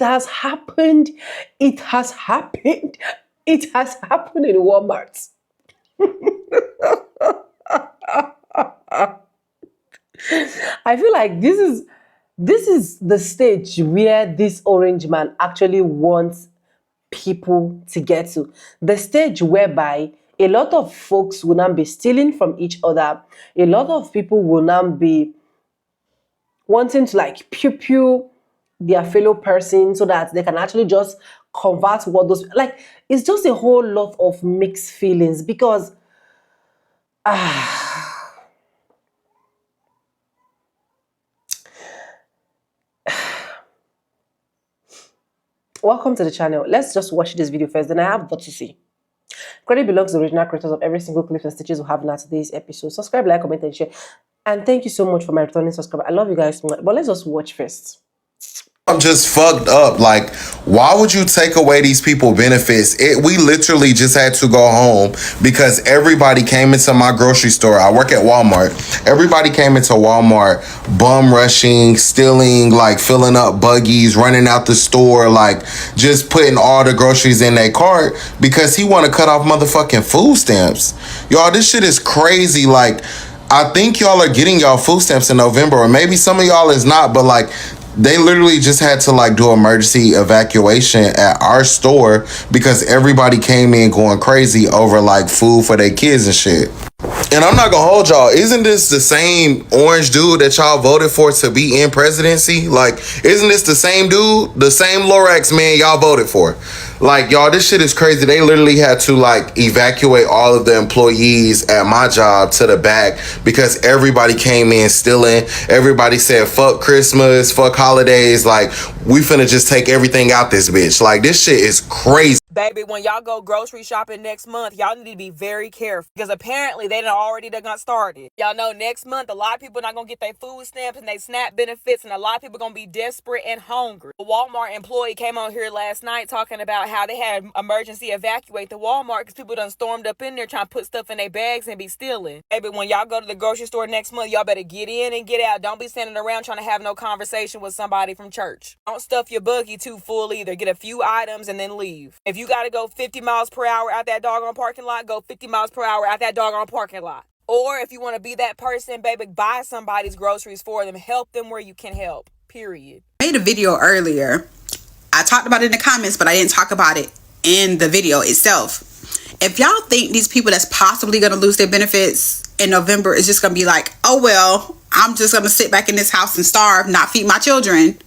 has happened. It has happened. It has happened in Walmart. I feel like this is the stage where this orange man actually wants people to get to. The stage whereby a lot of folks will now be stealing from each other. A lot of people will now be wanting to like pew pew their fellow person so that they can actually just convert what those like it's just a whole lot of mixed feelings because welcome to the channel. Let's just watch this video first, then I have what to say. Credit belongs to the original creators of every single clips and stitches we have in today's episode. Subscribe, like, comment, and share. And thank you so much for my returning subscriber. I love you guys so much. But let's just watch first. I'm just fucked up. Like, why would you take away these people benefits? We literally just had to go home because everybody came into my grocery store. I work at Walmart. Everybody came into Walmart, bum rushing, stealing, like filling up buggies, running out the store, like just putting all the groceries in their cart because he want to cut off motherfucking food stamps. Y'all, this shit is crazy. Like, I think y'all are getting y'all food stamps in November, or maybe some of y'all is not, but like, they literally just had to like do emergency evacuation at our store because everybody came in going crazy over like food for their kids and shit. And I'm not gonna hold y'all. Isn't this the same orange dude that y'all voted for to be in presidency? Like, isn't this the same dude, the same Lorax man y'all voted for? Like, y'all, this shit is crazy. They literally had to like evacuate all of the employees at my job to the back because everybody came in stealing. Everybody said, fuck Christmas, fuck holidays. Like, we finna just take everything out this bitch. Like, this shit is crazy. Baby, when y'all go grocery shopping next month, y'all need to be very careful because apparently they done got started. Y'all know next month a lot of people not gonna get their food stamps and they SNAP benefits, and a lot of people gonna be desperate and hungry. A Walmart employee came on here last night talking about how they had emergency evacuate the Walmart because people done stormed up in there trying to put stuff in their bags and be stealing. Baby, when y'all go to the grocery store next month, y'all better get in and get out. Don't be standing around trying to have no conversation with somebody from church. Don't stuff your buggy too full either. Get a few items and then leave. If you gotta go 50 miles per hour out that doggone parking lot, go 50 miles per hour out that doggone parking lot. Or if you want to be that person, baby, buy somebody's groceries for them. Help them where you can help. Period. I made a video earlier. I talked about it in the comments, but I didn't talk about it in the video itself. If y'all think these people that's possibly going to lose their benefits in November is just going to be like, oh, well, I'm just going to sit back in this house and starve, not feed my children.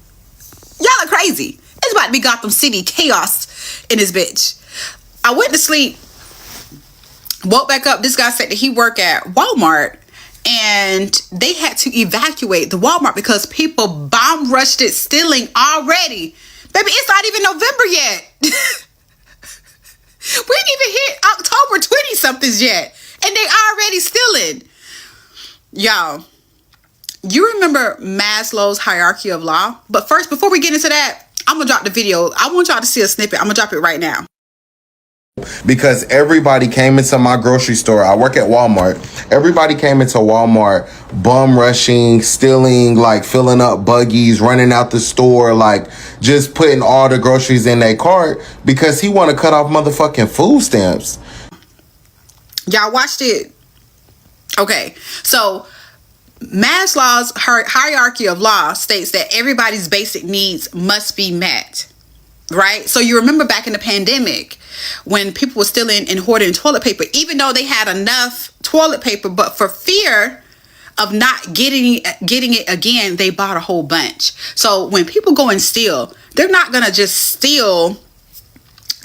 Y'all are crazy. It's about to be Gotham City chaos in this bitch. I went to sleep, woke back up. This guy said that he worked at Walmart and they had to evacuate the Walmart because people bomb rushed it stealing already. Baby, it's not even November yet. We didn't even hit October 20-somethings yet. And they already stealing. Y'all, you remember Maslow's hierarchy of law? But first, before we get into that, I'm going to drop the video. I want y'all to see a snippet. I'm going to drop it right now. Because everybody came into my grocery store. I work at Walmart. Everybody came into Walmart, bum rushing, stealing, like filling up buggies, running out the store, like just putting all the groceries in their cart because he want to cut off motherfucking food stamps. Y'all watched it? Okay, so Maslow's hierarchy of law states that everybody's basic needs must be met. Right? So you remember back in the pandemic when people were stealing and hoarding toilet paper, even though they had enough toilet paper, but for fear of not getting it again, they bought a whole bunch. So when people go and steal, they're not going to just steal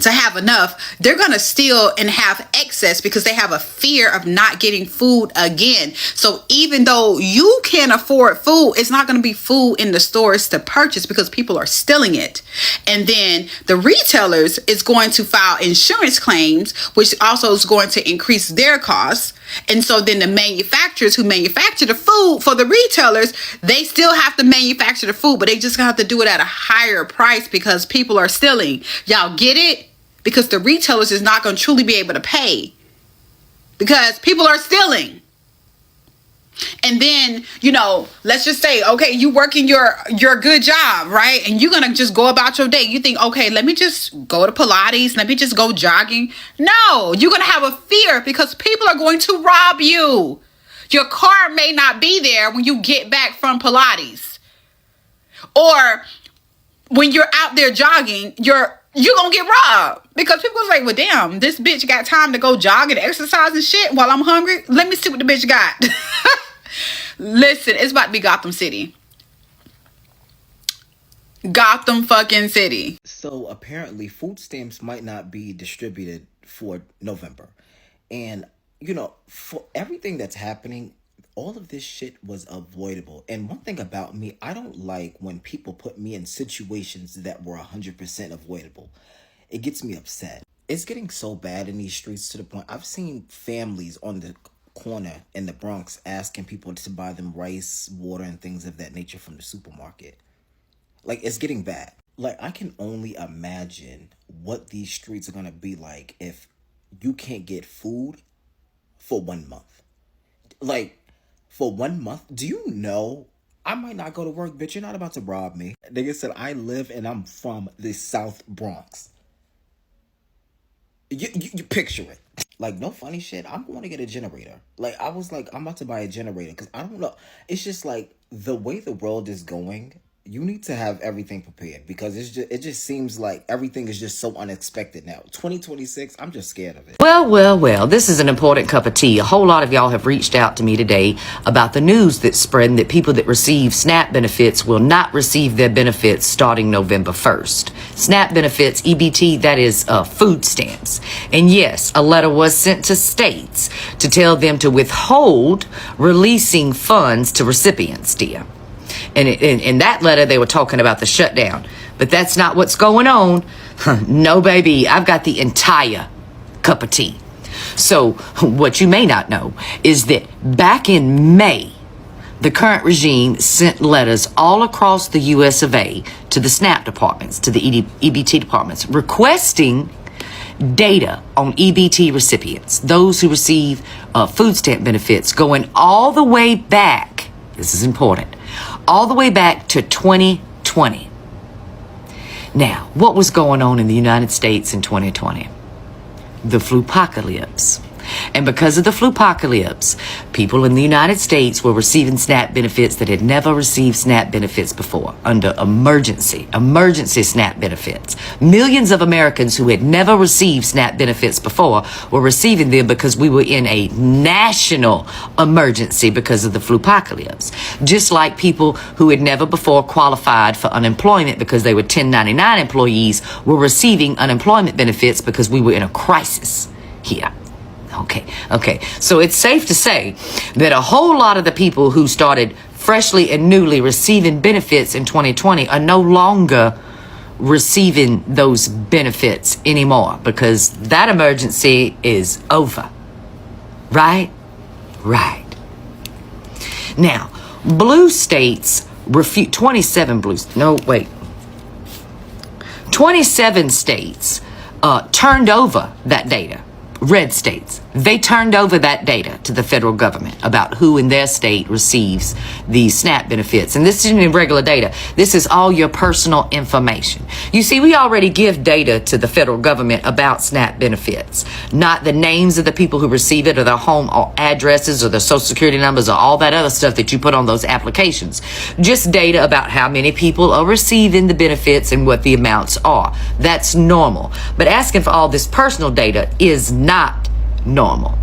to have enough. They're going to steal and have excess because they have a fear of not getting food again. So even though you can afford food, it's not going to be food in the stores to purchase because people are stealing it. And then the retailers is going to file insurance claims, which also is going to increase their costs. And so then the manufacturers who manufacture the food for the retailers, they still have to manufacture the food, but they just have to do it at a higher price because people are stealing. Y'all get it? Because the retailers is not going to truly be able to pay because people are stealing. And then, you know, let's just say, okay, you working your good job, right? And you're gonna just go about your day. You think, okay, let me just go to Pilates, let me just go jogging. No, you're gonna have a fear because people are going to rob you. Your car may not be there when you get back from Pilates. Or when you're out there jogging, you're gonna get robbed. Because people are like, well, damn, this bitch got time to go jog and exercise and shit while I'm hungry. Let me see what the bitch got. Listen, it's about to be Gotham City. Gotham fucking City. So apparently food stamps might not be distributed for November. And, you know, for everything that's happening, all of this shit was avoidable. And one thing about me, I don't like when people put me in situations that were 100% avoidable. It gets me upset. It's getting so bad in these streets to the point I've seen families on the corner in the Bronx asking people to buy them rice, water, and things of that nature from the supermarket. Like, it's getting bad. Like, I can only imagine what these streets are gonna be like if you can't get food for 1 month. Like, for 1 month, do you know I might not go to work, bitch? You're not about to rob me. Nigga said I live and I'm from the South Bronx. You picture it. Like, no funny shit. I'm going to get a generator. Like, I was like, I'm about to buy a generator because I don't know. It's just like the way the world is going, you need to have everything prepared because it just seems like everything is just so unexpected now. 2026, I'm just scared of it. Well, this is an important cup of tea. A whole lot of y'all have reached out to me today about the news that's spreading that people that receive SNAP benefits will not receive their benefits starting November 1st. SNAP benefits, EBT, that is food stamps. And yes, a letter was sent to states to tell them to withhold releasing funds to recipients, dear. And in that letter, they were talking about the shutdown. But that's not what's going on. No, baby, I've got the entire cup of tea. So what you may not know is that back in May, the current regime sent letters all across the US of A to the SNAP departments, to the EBT departments, requesting data on EBT recipients, those who receive food stamp benefits, going all the way back, this is important, all the way back to 2020. Now, what was going on in the United States in 2020? The flu-pocalypse. And because of the flu-pocalypse, people in the United States were receiving SNAP benefits that had never received SNAP benefits before under emergency SNAP benefits. Millions of Americans who had never received SNAP benefits before were receiving them because we were in a national emergency because of the flu-pocalypse. Just like people who had never before qualified for unemployment because they were 1099 employees were receiving unemployment benefits because we were in a crisis here. Okay. So it's safe to say that a whole lot of the people who started freshly and newly receiving benefits in 2020 are no longer receiving those benefits anymore because that emergency is over. Right? Right. Now, blue states refute 27 states turned over that data. Red states, they turned over that data to the federal government about who in their state receives these SNAP benefits. And this isn't regular data. This is all your personal information. You see, we already give data to the federal government about SNAP benefits, not the names of the people who receive it or their home or addresses or their social security numbers or all that other stuff that you put on those applications. Just data about how many people are receiving the benefits and what the amounts are. That's normal. But asking for all this personal data is not normal.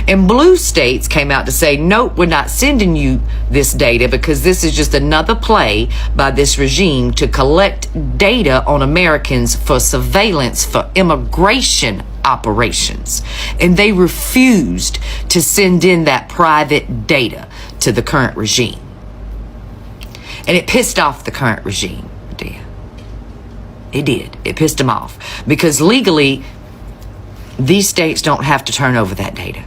And blue states came out to say, nope, we're not sending you this data because this is just another play by this regime to collect data on Americans for surveillance for immigration operations. And they refused to send in that private data to the current regime. And it pissed off the current regime, dear. It did. It pissed them off because legally, these states don't have to turn over that data.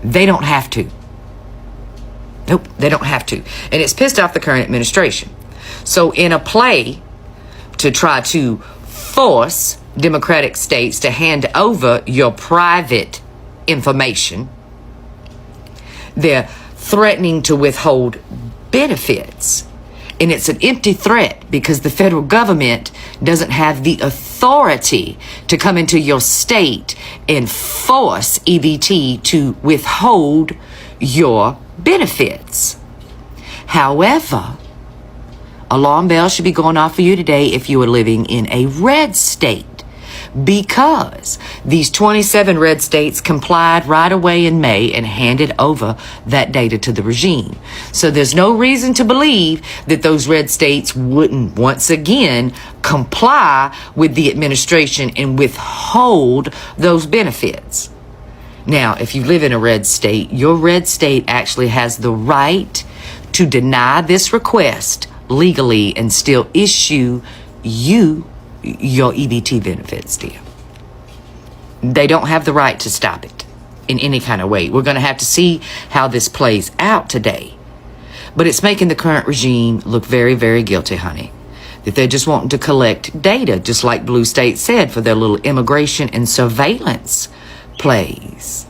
They don't have to. Nope, they don't have to. And it's pissed off the current administration. So in a play to try to force Democratic states to hand over your private information, They're threatening to withhold benefits. And it's an empty threat because the federal government doesn't have the authority to come into your state and force EBT to withhold your benefits. However, alarm bells should be going off for you today if you are living in a red state, because these 27 red states complied right away in May and handed over that data to the regime. So there's no reason to believe that those red states wouldn't once again comply with the administration and withhold those benefits. Now, if you live in a red state, your red state actually has the right to deny this request legally and still issue you your EBT benefits, dear. They don't have the right to stop it in any kind of way. We're going to have to see how this plays out today. But it's making the current regime look very, very guilty, honey. That they're just wanting to collect data, just like Blue State said, for their little immigration and surveillance plays.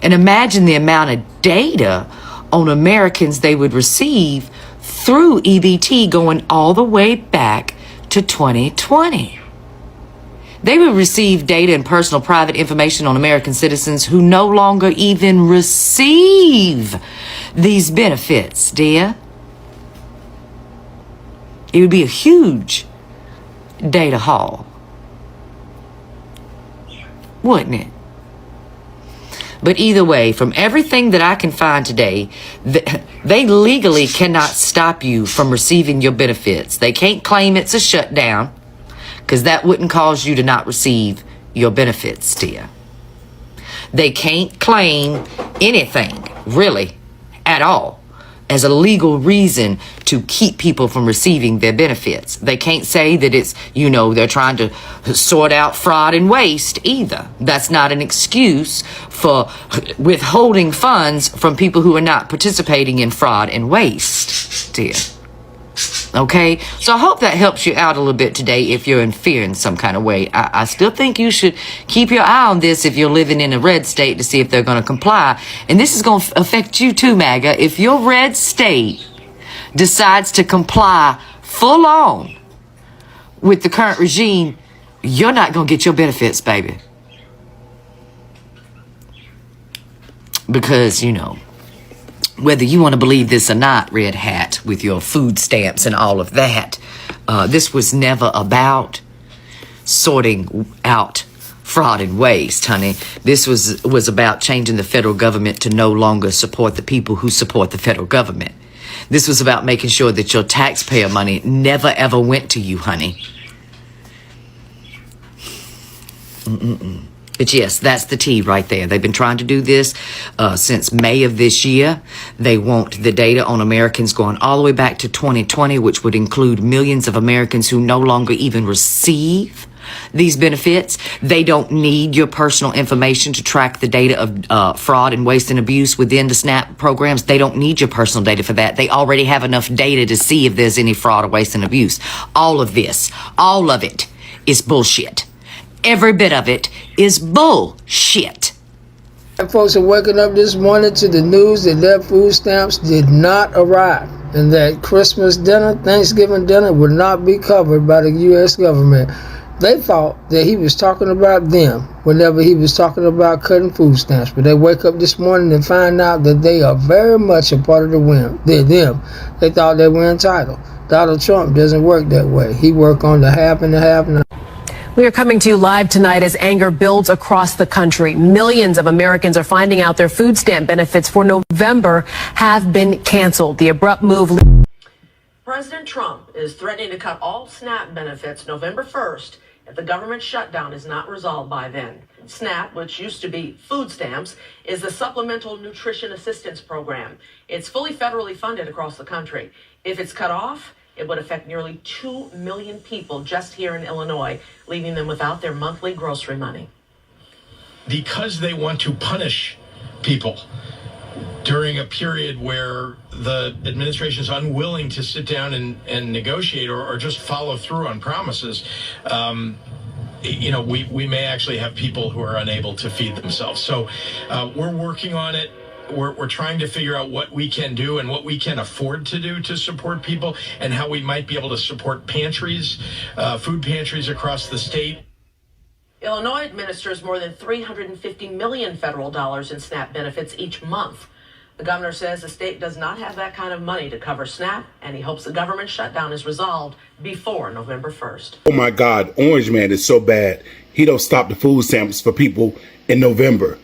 And imagine the amount of data on Americans they would receive through EBT going all the way back to 2020. They would receive data and personal private information on American citizens who no longer even receive these benefits, dear. It would be a huge data haul, wouldn't it? But either way, from everything that I can find today, they legally cannot stop you from receiving your benefits. They can't claim it's a shutdown, because that wouldn't cause you to not receive your benefits, dear. They can't claim anything, really, at all, as a legal reason to keep people from receiving their benefits. They can't say that it's, they're trying to sort out fraud and waste either. That's not an excuse for withholding funds from people who are not participating in fraud and waste, dear. Okay, so I hope that helps you out a little bit today if you're in fear in some kind of way. I still think you should keep your eye on this if you're living in a red state to see if they're going to comply. And this is going to affect you too, MAGA. If your red state decides to comply full on with the current regime, you're not going to get your benefits, baby. Because, whether you want to believe this or not, Red Hat, with your food stamps and all of that, this was never about sorting out fraud and waste, honey. This was about changing the federal government to no longer support the people who support the federal government. This was about making sure that your taxpayer money never, ever went to you, honey. But yes, that's the tea right there. They've been trying to do this since May of this year. They want the data on Americans going all the way back to 2020, which would include millions of Americans who no longer even receive these benefits. They don't need your personal information to track the data of fraud and waste and abuse within the SNAP programs. They don't need your personal data for that. They already have enough data to see if there's any fraud or waste and abuse. All of it is bullshit. Every bit of it is bullshit. Folks are waking up this morning to the news that their food stamps did not arrive, and that Christmas dinner, Thanksgiving dinner would not be covered by the U.S. government. They thought that he was talking about them whenever he was talking about cutting food stamps, but they wake up this morning and find out that they are very much a part of the whim. They're them. They thought they were entitled. Donald Trump doesn't work that way. He work on the half and the half and the. We are coming to you live tonight as anger builds across the country. Millions of Americans are finding out their food stamp benefits for November have been canceled. The abrupt move. President Trump is threatening to cut all SNAP benefits November 1st if the government shutdown is not resolved by then. SNAP, which used to be food stamps, is the Supplemental Nutrition Assistance Program. It's fully federally funded across the country. If it's cut off, it would affect nearly 2 million people just here in Illinois, leaving them without their monthly grocery money. Because they want to punish people during a period where the administration is unwilling to sit down and negotiate or just follow through on promises, we may actually have people who are unable to feed themselves. So we're working on it. we're trying to figure out what we can do and what we can afford to do to support people, and how we might be able to support pantries, food pantries across the state. Illinois administers more than $350 million federal dollars in SNAP benefits each month. The governor says the state does not have that kind of money to cover SNAP, and he hopes the government shutdown is resolved before November 1st. Oh my God, Orange Man is so bad. He don't stop the food stamps for people in November.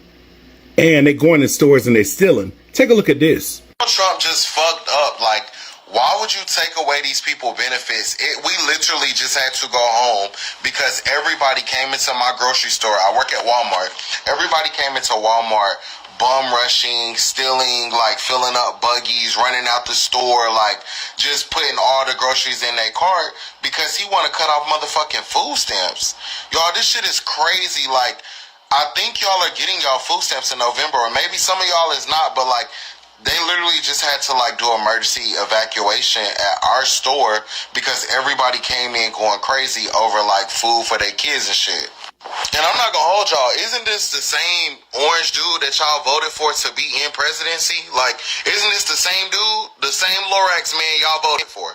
And they go in the stores and they're stealing. Take a look at this. Trump just fucked up. Like, why would you take away these people benefits? We literally just had to go home because everybody came into my grocery store. I work at Walmart. Everybody came into Walmart bum rushing, stealing, like filling up buggies, running out the store, like just putting all the groceries in their cart because he want to cut off motherfucking food stamps. Y'all, this shit is crazy. Like, I think y'all are getting y'all food stamps in November, or maybe some of y'all is not, but like, they literally just had to like do emergency evacuation at our store because everybody came in going crazy over like food for their kids and shit. And I'm not gonna hold y'all, isn't this the same orange dude that y'all voted for to be in presidency? Like, isn't this the same dude, the same Lorax man y'all voted for?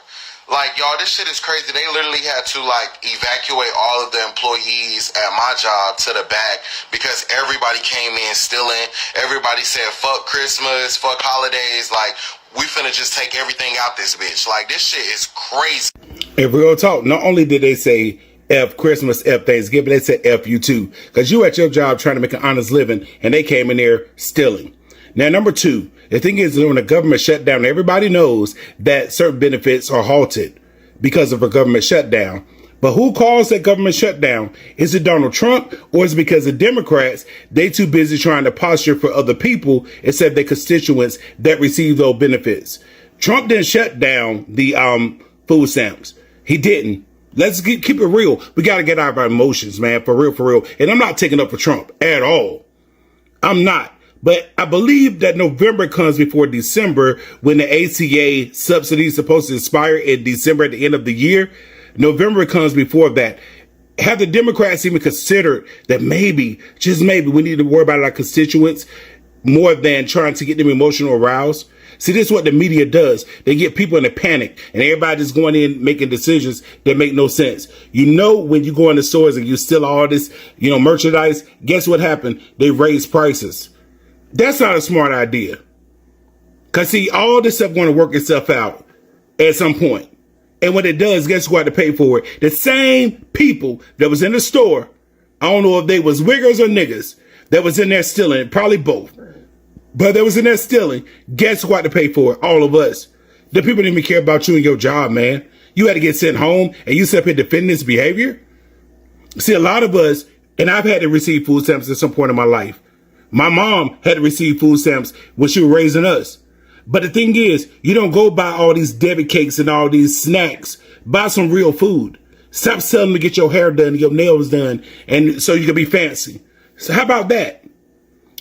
Like, y'all, this shit is crazy. They literally had to, like, evacuate all of the employees at my job to the back because everybody came in stealing. Everybody said, fuck Christmas, fuck holidays. Like, we finna just take everything out this bitch. Like, this shit is crazy. If we're gonna talk, not only did they say F Christmas, F Thanksgiving, they said F you too. Because you at your job trying to make an honest living, and they came in there stealing. Now, number two, the thing is, when the government shut down, everybody knows that certain benefits are halted because of a government shutdown. But who caused that government shutdown? Is it Donald Trump, or is it because the Democrats, they too busy trying to posture for other people instead of their constituents that receive those benefits? Trump didn't shut down the food stamps. He didn't. Let's keep it real. We got to get out of our emotions, man, for real, for real. And I'm not taking up for Trump at all. I'm not. But I believe that November comes before December when the ACA subsidy is supposed to expire in December at the end of the year. November comes before that. Have the Democrats even considered that maybe, just maybe, we need to worry about our constituents more than trying to get them emotional aroused? See, this is what the media does. They get people in a panic and everybody's going in making decisions that make no sense. You know, when you go in the stores and you steal all this, merchandise, guess what happened? They raise prices. That's not a smart idea. Because, see, all this stuff going to work itself out at some point. And when it does, guess who had to pay for it? The same people that was in the store, I don't know if they was wiggers or niggas, that was in there stealing, probably both. But that was in there stealing. Guess who had to pay for it? All of us. The people didn't even care about you and your job, man. You had to get sent home and you sit up here defending this behavior? See, a lot of us, and I've had to receive food stamps at some point in my life. My mom had to receive food stamps when she was raising us. But the thing is, you don't go buy all these Debbie cakes and all these snacks. Buy some real food. Stop selling to get your hair done, your nails done, and so you can be fancy. So how about that?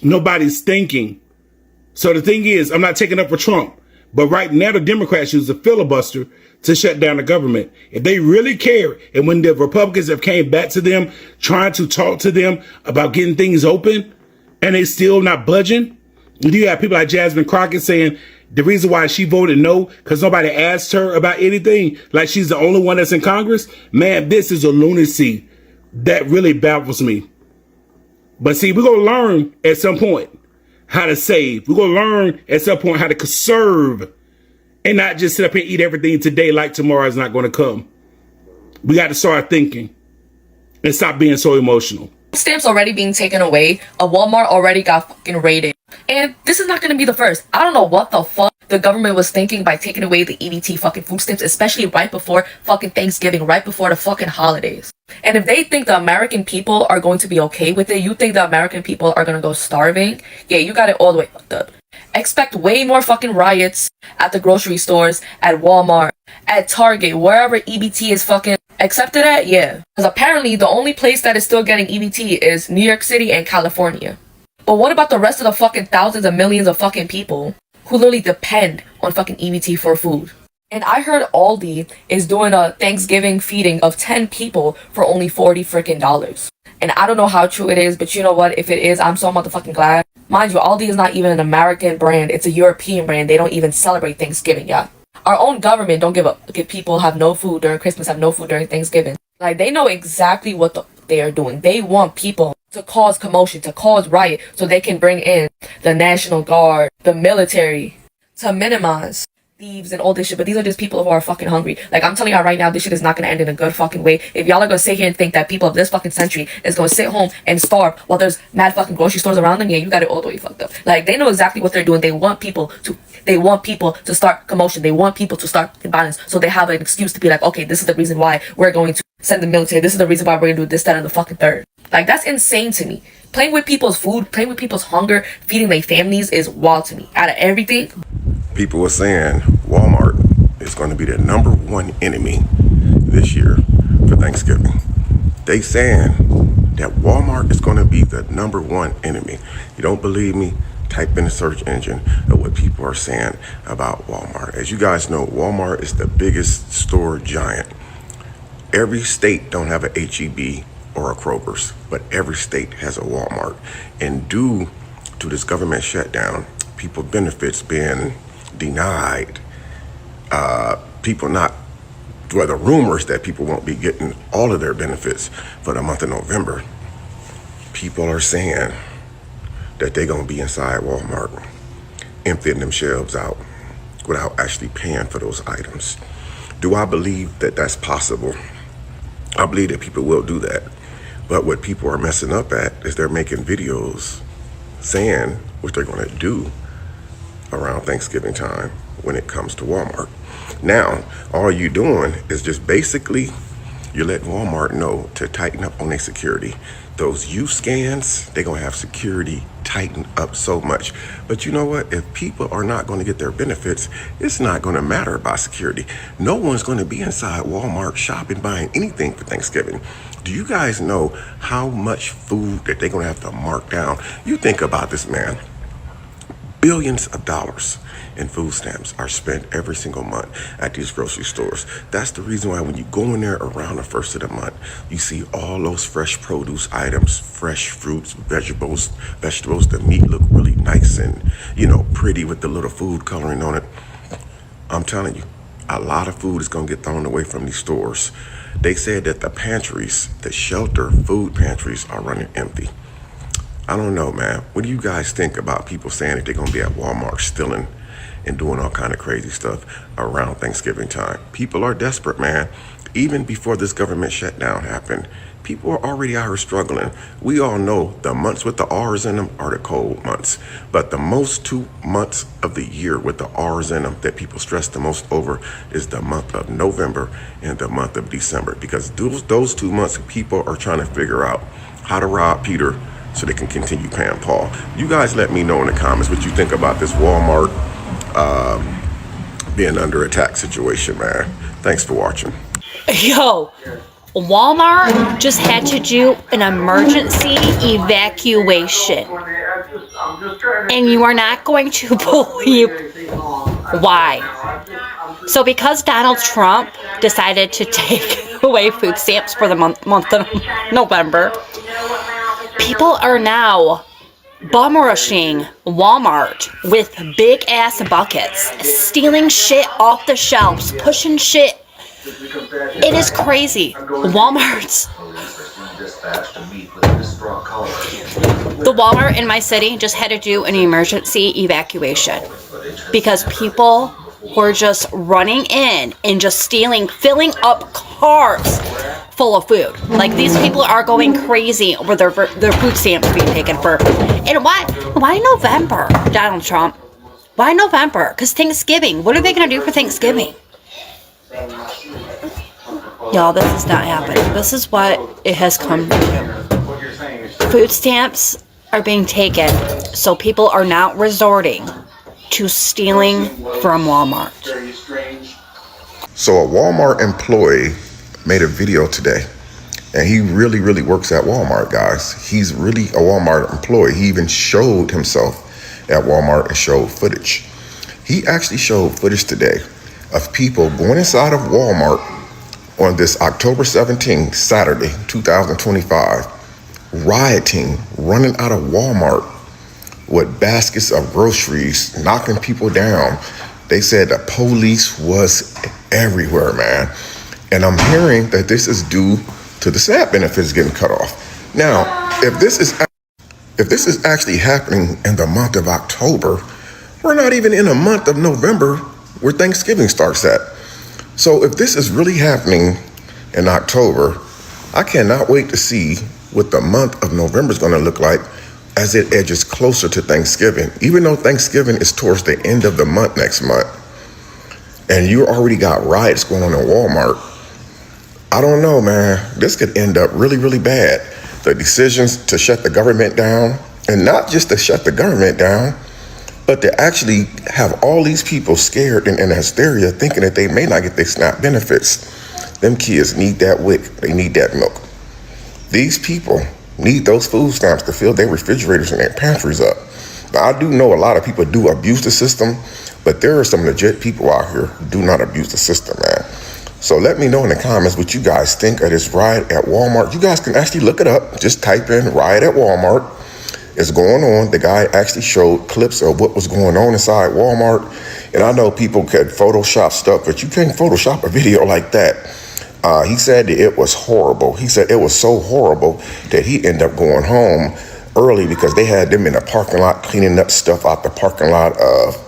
Nobody's thinking. So the thing is, I'm not taking up for Trump. But right now, the Democrats use a filibuster to shut down the government. If they really care, and when the Republicans have came back to them, trying to talk to them about getting things open, and they still not budging. You have people like Jasmine Crockett saying the reason why she voted no, because nobody asked her about anything, like she's the only one that's in Congress. Man, this is a lunacy that really baffles me. But see, we're going to learn at some point how to save. We're going to learn at some point how to conserve and not just sit up and eat everything today like tomorrow is not going to come. We got to start thinking and stop being so emotional. Stamps already being taken away. A Walmart already got fucking raided. And this is not going to be the first. I don't know what the fuck the government was thinking by taking away the EBT fucking food stamps, especially right before fucking Thanksgiving, right before the fucking holidays. And if they think the American people are going to be okay with it, you think the American people are going to go starving? Yeah, you got it all the way fucked up. Expect way more fucking riots at the grocery stores, at Walmart, at Target, wherever EBT is fucking accepted at, yeah. Because apparently the only place that is still getting EBT is New York City and California. But what about the rest of the fucking thousands of millions of fucking people who literally depend on fucking EBT for food? And I heard Aldi is doing a Thanksgiving feeding of 10 people for only $40 freaking. And I don't know how true it is, but you know what? If it is, I'm so motherfucking glad. Mind you, Aldi is not even an American brand. It's a European brand. They don't even celebrate Thanksgiving, yeah. Our own government don't give people have no food during Christmas, have no food during Thanksgiving. Like, they know exactly what they are doing. They want people to cause commotion, to cause riot, so they can bring in the National Guard, the military, to minimize thieves and all this shit. But these are just people who are fucking hungry. Like, I'm telling y'all right now, this shit is not gonna end in a good fucking way. If y'all are gonna sit here and think that people of this fucking century is gonna sit home and starve while there's mad fucking grocery stores around them, yeah, you got it all the way fucked up. Like, they know exactly what they're doing. They want people to start commotion. They want people to start violence. So they have an excuse to be like, okay, this is the reason why we're going to send the military. This is the reason why we're gonna do this, that, and the fucking third. Like, that's insane to me. Playing with people's food, playing with people's hunger, feeding their families is wild to me. Out of everything, people were saying Walmart is going to be the #1 enemy this year for Thanksgiving. They saying that Walmart is going to be the #1 enemy. You don't believe me? Type in the search engine of what people are saying about Walmart. As you guys know, Walmart is the biggest store giant. Every state don't have a HEB or a Kroger's, but every state has a Walmart. And due to this government shutdown, people benefits being denied, the rumors that people won't be getting all of their benefits for the month of November. People are saying that they're gonna be inside Walmart, emptying them shelves out without actually paying for those items. Do I believe that that's possible? I believe that people will do that. But what people are messing up at is they're making videos saying what they're gonna do around Thanksgiving time when it comes to Walmart. Now, all you doing is just basically, you're letting Walmart know to tighten up on their security. Those use scans, they're gonna have security tighten up so much. But you know what? If people are not gonna get their benefits, it's not gonna matter about security. No one's gonna be inside Walmart shopping, buying anything for Thanksgiving. Do you guys know how much food that they're gonna have to mark down? You think about this, man. Billions of dollars in food stamps are spent every single month at these grocery stores. That's the reason why when you go in there around the first of the month, you see all those fresh produce items, fresh fruits, vegetables. The meat look really nice and, pretty with the little food coloring on it. I'm telling you, a lot of food is gonna get thrown away from these stores. They said that the pantries, the shelter food pantries, are running empty. I don't know, man. What do you guys think about people saying that they're going to be at Walmart stealing and doing all kind of crazy stuff around Thanksgiving time? People are desperate, man. Even before this government shutdown happened, people are already out here struggling. We all know the months with the R's in them are the cold months. But the most 2 months of the year with the R's in them that people stress the most over is the month of November and the month of December. Because those 2 months, people are trying to figure out how to rob Peter so they can continue paying Paul. You guys let me know in the comments what you think about this Walmart being under attack situation, man. Thanks for watching. Yo, Walmart just had to do an emergency evacuation. And you are not going to believe why. So because Donald Trump decided to take away food stamps for the month of November, people are now bum rushing Walmart with big ass buckets, stealing shit off the shelves, pushing shit. It is crazy. The Walmart in my city just had to do an emergency evacuation because people were just running in and just stealing, filling up cars full of food. Like, these people are going crazy over their food stamps being taken for. And why November, Donald Trump? Why November? Because Thanksgiving. What are they going to do for Thanksgiving? Y'all, this is not happening. This is what it has come to. Food stamps are being taken, so people are now resorting to stealing from Walmart. So a Walmart employee made a video today, and he really works at Walmart, guys. He's really a Walmart employee. He even showed himself at Walmart and showed footage. He actually showed footage today of people going inside of Walmart on this October 17th, Saturday, 2025, rioting, running out of Walmart, with baskets of groceries, knocking people down. They said the police was everywhere, man. And I'm hearing that this is due to the SNAP benefits getting cut off. Now, if this is actually happening in the month of October, we're not even in a month of November where Thanksgiving starts at. So if this is really happening in October, I cannot wait to see what the month of November is going to look like as it edges closer to Thanksgiving. Even though Thanksgiving is towards the end of the month next month, and you already got riots going on in Walmart, I don't know, man. This could end up really, really bad. The decisions to shut the government down, and not just to shut the government down, but to actually have all these people scared and in hysteria thinking that they may not get their SNAP benefits. Them kids need that WIC. They need that milk. These people need those food stamps to fill their refrigerators and their pantries up. Now, I do know a lot of people do abuse the system, but there are some legit people out here who do not abuse the system, man. So let me know in the comments what you guys think of this riot at Walmart. You guys can actually look it up. Just type in riot at Walmart. It's going on. The guy actually showed clips of what was going on inside Walmart. And I know people could Photoshop stuff, but you can't Photoshop a video like that. He said that it was horrible. He said it was so horrible that he ended up going home early because they had them in the parking lot cleaning up stuff out the parking lot,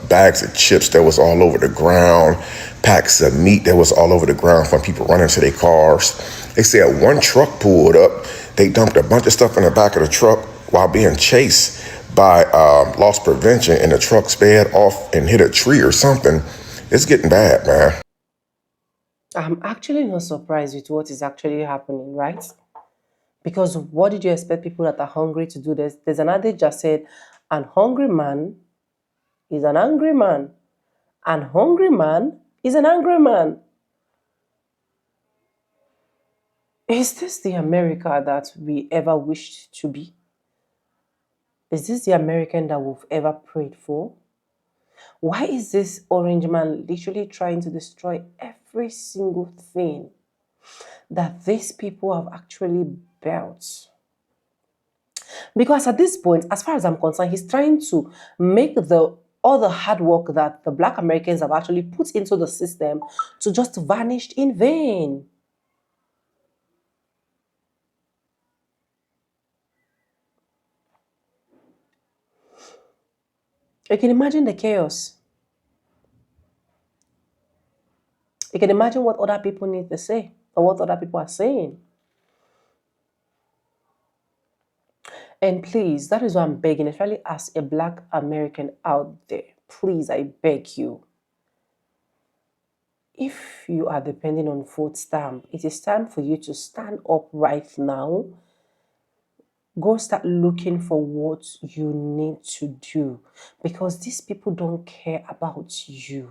bags of chips that was all over the ground, packs of meat that was all over the ground from people running to their cars. They said one truck pulled up. They dumped a bunch of stuff in the back of the truck while being chased by loss prevention, and the truck sped off and hit a tree or something. It's getting bad, man. I'm actually not surprised with what is actually happening, right? Because what did you expect people that are hungry to do this? There's an adage that said, an hungry man is an angry man. An hungry man is an angry man. Is this the America that we ever wished to be? Is this the American that we've ever prayed for? Why is this orange man literally trying to destroy every single thing that these people have actually built? Because at this point, as far as I'm concerned, he's trying to make all the hard work that the Black Americans have actually put into the system to just vanish in vain. You can imagine the chaos. You can imagine what other people need to say or what other people are saying. And please, that is what I'm begging, especially as a Black American out there. Please, I beg you. If you are depending on food stamp, it is time for you to stand up right now. Go start looking for what you need to do, because these people don't care about you.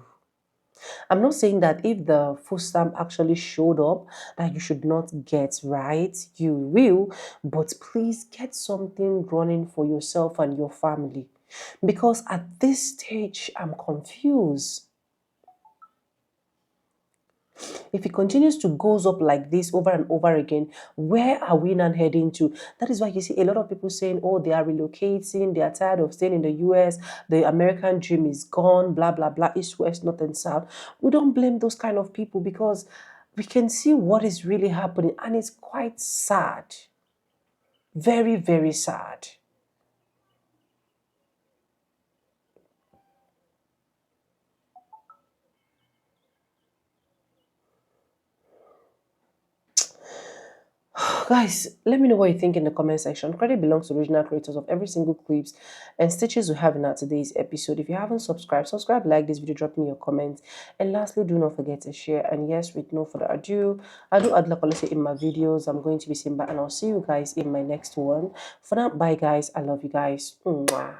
I'm not saying that if the food stamp actually showed up that you should not get, right? You will, but please get something running for yourself and your family, because at this stage I'm confused. If it continues to goes up like this over and over again, where are we now heading to? That is why you see a lot of people saying, oh, they are relocating, they are tired of staying in the US, the American dream is gone, blah, blah, blah, east, west, north, and south. We don't blame those kind of people, because we can see what is really happening, and it's quite sad. Very, very sad. Guys, let me know what you think in the comment section. Credit belongs to original creators of every single clips and stitches we have in our today's episode. If you haven't subscribed, subscribe, like this video, drop me your comments. And lastly, do not forget to share. And yes, with no further ado, I do add like in my videos. I'm going to be Simba, and I'll see you guys in my next one. For now, bye guys. I love you guys. Mwah.